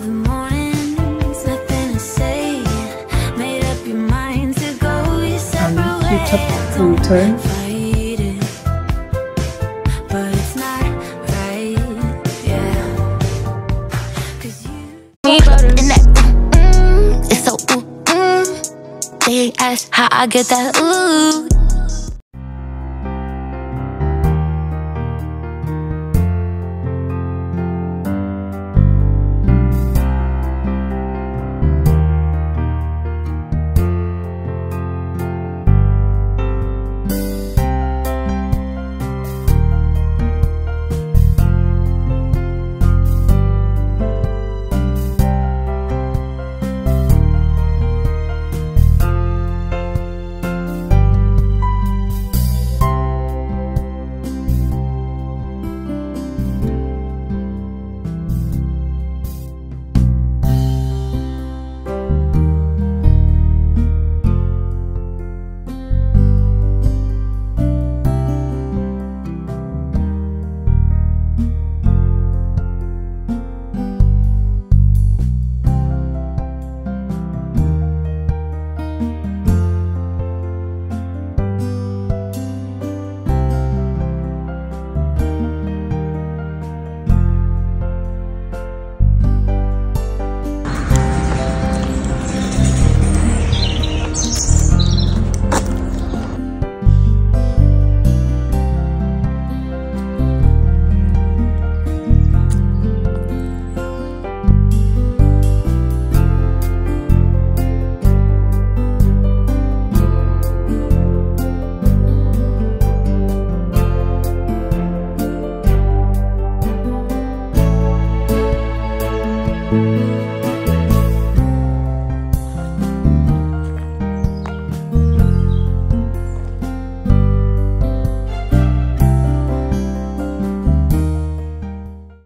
Automne. It's so they ask how I get that ooh.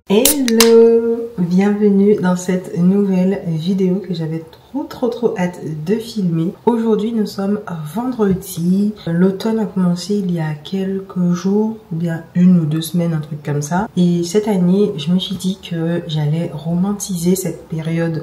Hello, bienvenue dans cette nouvelle vidéo que j'avais trop hâte de filmer. Aujourd'hui nous sommes vendredi, l'automne a commencé il y a quelques jours, ou bien 1 ou 2 semaines, un truc comme ça. Et cette année je me suis dit que j'allais romantiser cette période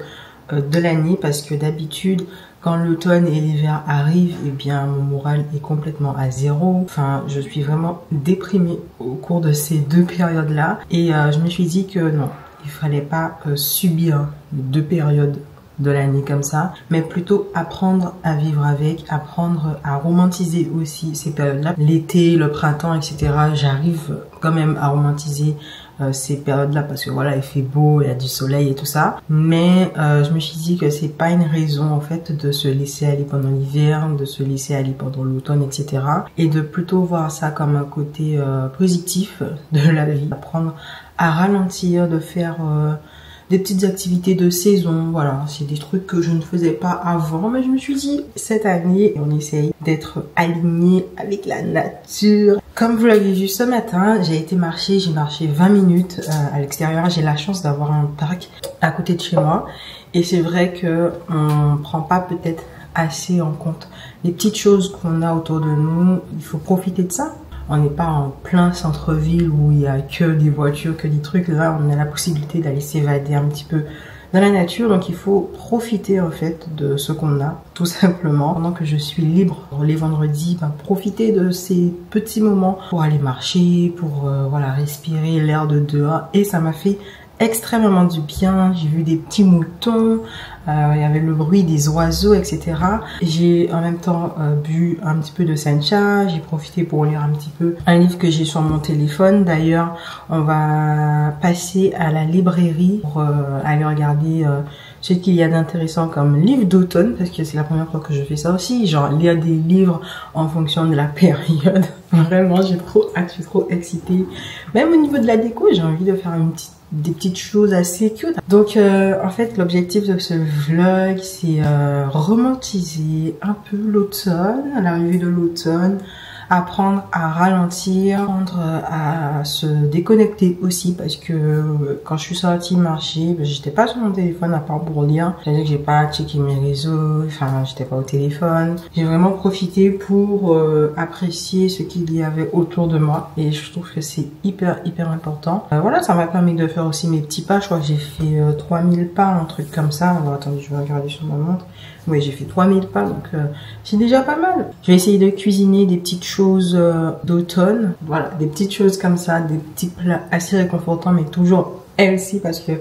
de l'année, parce que d'habitude quand l'automne et l'hiver arrivent, eh bien mon moral est complètement à zéro. Enfin, je suis vraiment déprimée au cours de ces 2 périodes là. Et je me suis dit que non, il fallait pas subir 2 périodes de l'année comme ça, mais plutôt apprendre à vivre avec, apprendre à romantiser aussi ces périodes-là. L'été, le printemps, etc. J'arrive quand même à romantiser ces périodes-là parce que voilà, il fait beau, il y a du soleil et tout ça. Mais je me suis dit que c'est pas une raison en fait de se laisser aller pendant l'hiver, de se laisser aller pendant l'automne, etc. Et de plutôt voir ça comme un côté positif de la vie, apprendre à ralentir, de faire des petites activités de saison. Voilà, c'est des trucs que je ne faisais pas avant, mais je me suis dit cette année on essaye d'être aligné avec la nature. Comme vous l'avez vu ce matin, j'ai marché 20 minutes à l'extérieur. J'ai la chance d'avoir un parc à côté de chez moi, et c'est vrai que on prend pas peut-être assez en compte les petites choses qu'on a autour de nous. Il faut profiter de ça. On n'est pas en plein centre-ville où il y a que des voitures, que des trucs. Là, on a la possibilité d'aller s'évader un petit peu dans la nature. Donc, il faut profiter en fait de ce qu'on a, tout simplement. Pendant que je suis libre les vendredis, profiter de ces petits moments pour aller marcher, pour voilà, respirer l'air de dehors. Et ça m'a fait extrêmement du bien. J'ai vu des petits moutons, il y avait le bruit des oiseaux, etc. J'ai en même temps bu un petit peu de sencha. J'ai profité pour lire un petit peu un livre que j'ai sur mon téléphone. D'ailleurs, on va passer à la librairie pour aller regarder ce qu'il y a d'intéressant comme livre d'automne, parce que c'est la première fois que je fais ça aussi, genre lire des livres en fonction de la période. Vraiment, j'ai trop hâte, je suis trop excitée. Même au niveau de la déco, j'ai envie de faire des petites choses assez cute. Donc en fait l'objectif de ce vlog, c'est romantiser un peu l'automne, l'arrivée de l'automne, apprendre à ralentir, apprendre à se déconnecter aussi, parce que quand je suis sortie marcher, j'étais pas sur mon téléphone à part pour lire. C'est-à-dire que j'ai pas checké mes réseaux, enfin j'étais pas au téléphone. J'ai vraiment profité pour apprécier ce qu'il y avait autour de moi, et je trouve que c'est hyper important. Voilà, ça m'a permis de faire aussi mes petits pas. Je crois que j'ai fait 3000 pas, un truc comme ça. Alors attendez, je vais regarder sur ma montre. Oui, j'ai fait 3000 pas, donc c'est déjà pas mal. Je vais essayer de cuisiner des petites choses d'automne. Voilà, des petites choses comme ça, des petits plats assez réconfortants, mais toujours healthy, parce que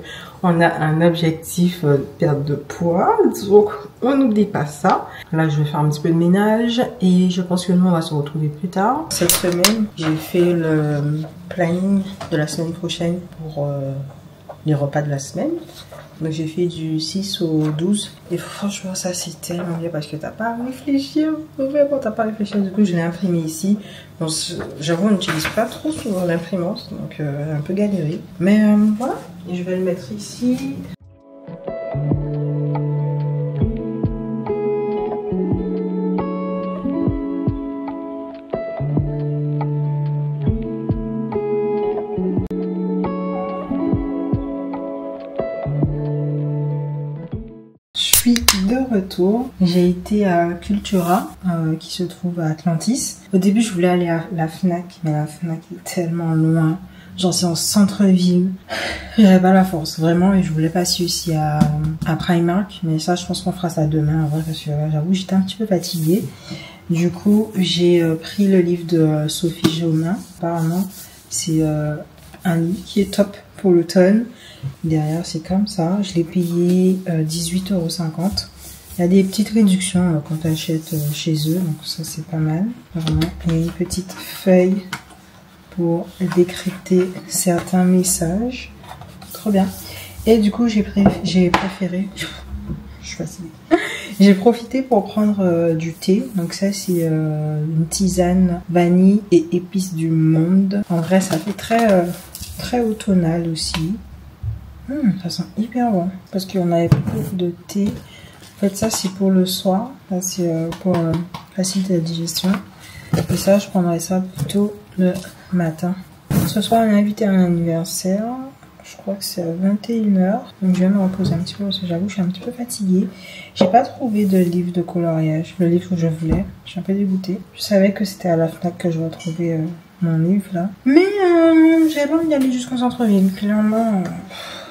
on a un objectif de perte de poids, donc on n'oublie pas ça. Là, je vais faire un petit peu de ménage, et je pense que nous, on va se retrouver plus tard. Cette semaine, j'ai fait le planning de la semaine prochaine pour les repas de la semaine. Donc j'ai fait du 6 au 12. Et franchement, ça c'est tellement bien, parce que t'as pas à réfléchir. Vraiment, t'as pas à réfléchir. Du coup, je l'ai imprimé ici. Donc j'avoue, on n'utilise pas trop souvent l'imprimante, donc un peu galéré. Mais voilà, et je vais le mettre ici. Je suis de retour. J'ai été à Cultura, qui se trouve à Atlantis. Au début, je voulais aller à la Fnac, mais la Fnac est tellement loin. Genre, c'est en centre-ville. J'avais pas la force, vraiment, et je voulais passer aussi à Primark. Mais ça, je pense qu'on fera ça demain, en vrai, parce que j'avoue, j'étais un petit peu fatiguée. Du coup, j'ai pris le livre de Sophie Jaumin. Apparemment, c'est un livre qui est top pour l'automne. Derrière, c'est comme ça. Je l'ai payé 18,50 €. Il y a des petites réductions quand tu achètes chez eux, donc ça c'est pas mal. Vraiment. Il y a une petite feuille pour décrypter certains messages. Trop bien. Et du coup, j'ai préféré... Je suis fatiguée. J'ai profité pour prendre du thé. Donc ça, c'est une tisane vanille et épices du monde. En vrai, ça fait très automnal aussi. Ça sent hyper bon, parce qu'on avait beaucoup de thé. En fait, ça c'est pour le soir, ça c'est pour faciliter la digestion. Et ça, je prendrais ça plutôt le matin. Ce soir, on est invité à un anniversaire. Je crois que c'est à 21 h. Donc je vais me reposer un petit peu, parce que j'avoue, je suis un petit peu fatiguée. J'ai pas trouvé de livre de coloriage, le livre que je voulais. Je suis un peu dégoûtée. Je savais que c'était à la Fnac que je retrouvais mon livre là. Mais j'avais pas envie d'aller jusqu'au centre-ville. Clairement,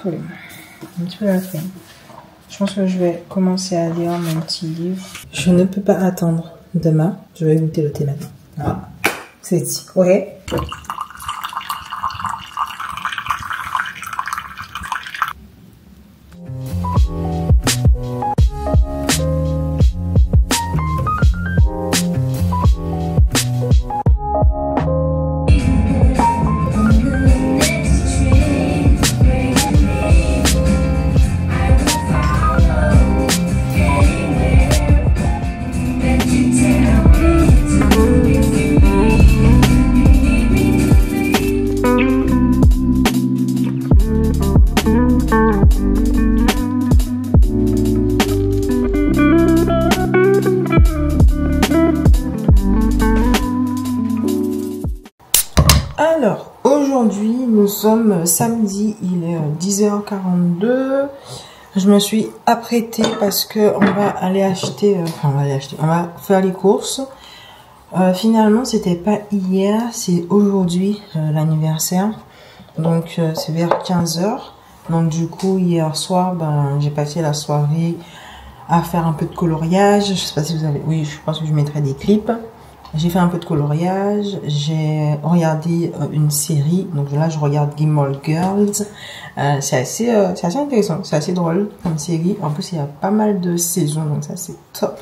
un petit peu la flemme. Je pense que je vais commencer à lire mon petit livre. Je ne peux pas attendre demain. Je vais goûter le thé maintenant. Voilà. C'est dit. Ok. Alors, aujourd'hui, nous sommes samedi, il est 10h42. Je me suis apprêtée parce que on va aller acheter, on va faire les courses. Finalement, c'était pas hier, c'est aujourd'hui l'anniversaire. Donc, c'est vers 15 h. Donc, du coup, hier soir, j'ai passé la soirée à faire un peu de coloriage. Je sais pas si vous avez... Oui, je pense que je mettrai des clips. J'ai fait un peu de coloriage, j'ai regardé une série, donc là je regarde Gilmore Girls. C'est assez intéressant, c'est assez drôle comme série. En plus il y a pas mal de saisons, donc ça c'est top.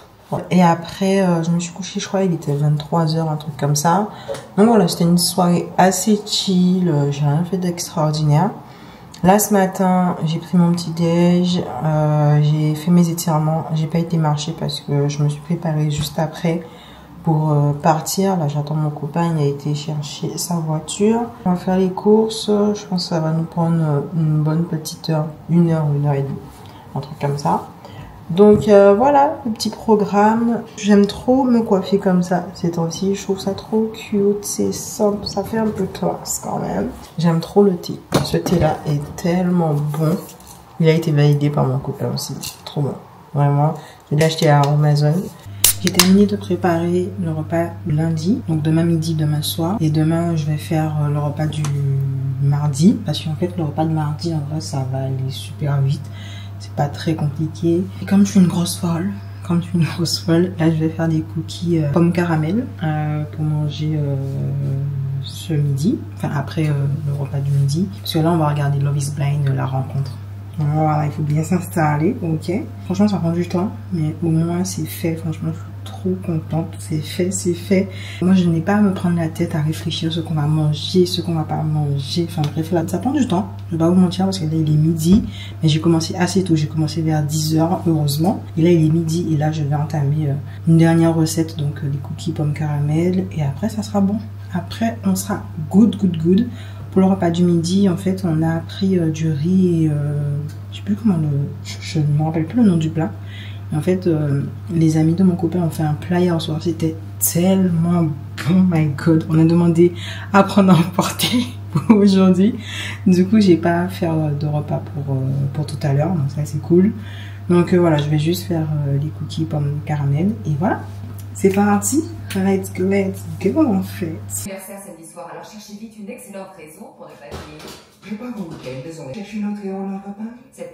Et après je me suis couchée, je crois il était 23 h, un truc comme ça. Donc voilà, c'était une soirée assez chill, j'ai rien fait d'extraordinaire. Là ce matin j'ai pris mon petit déj, j'ai fait mes étirements, j'ai pas été marcher parce que je me suis préparée juste après pour partir. Là j'attends mon copain, il a été chercher sa voiture. On va faire les courses, je pense que ça va nous prendre une bonne petite heure, 1 h ou 1 h et demie, un truc comme ça. Donc voilà le petit programme. J'aime trop me coiffer comme ça ces temps-ci. Je trouve ça trop cute, c'est simple, ça fait un peu classe quand même. J'aime trop le thé. Ce thé là est tellement bon. Il a été validé par mon copain aussi. Trop bon. Vraiment. Je l'ai acheté à Amazon. J'ai terminé de préparer le repas lundi. Donc demain midi, demain soir. Et demain je vais faire le repas du mardi. Parce qu'en fait le repas de mardi en vrai ça va aller super vite. C'est pas très compliqué. Et comme je suis une grosse folle, là je vais faire des cookies pommes caramel pour manger ce midi. Enfin après le repas du midi. Parce que là on va regarder Love is Blind, la rencontre. Voilà, il faut bien s'installer, ok. Franchement ça prend du temps, mais au moins c'est fait. Franchement je suis trop contente, c'est fait, c'est fait. Moi je n'ai pas à me prendre la tête à réfléchir ce qu'on va manger, ce qu'on va pas manger. Enfin bref, là, ça prend du temps. Je vais pas vous mentir parce que là il est midi, mais j'ai commencé assez tôt. J'ai commencé vers 10 h heureusement. Et là il est midi et là je vais entamer une dernière recette, donc les cookies pommes caramel. Et après ça sera bon. Après on sera good. Pour le repas du midi, en fait, on a pris du riz et je sais plus comment je ne me rappelle plus le nom du plat. Mais en fait, les amis de mon copain ont fait un plat hier soir. C'était tellement bon, my god. On a demandé à prendre à emporter pour aujourd'hui. Du coup, j'ai pas à faire de repas pour tout à l'heure. Donc ça, c'est cool. Donc voilà, je vais juste faire les cookies pommes caramel. Et voilà, c'est parti. Let's go en fait. Anniversaire samedi soir, alors cherchez vite une excellente raison pour ne pas venir. Prépare vos week-ends, désolé. Cherche une autre et on n'en va pas.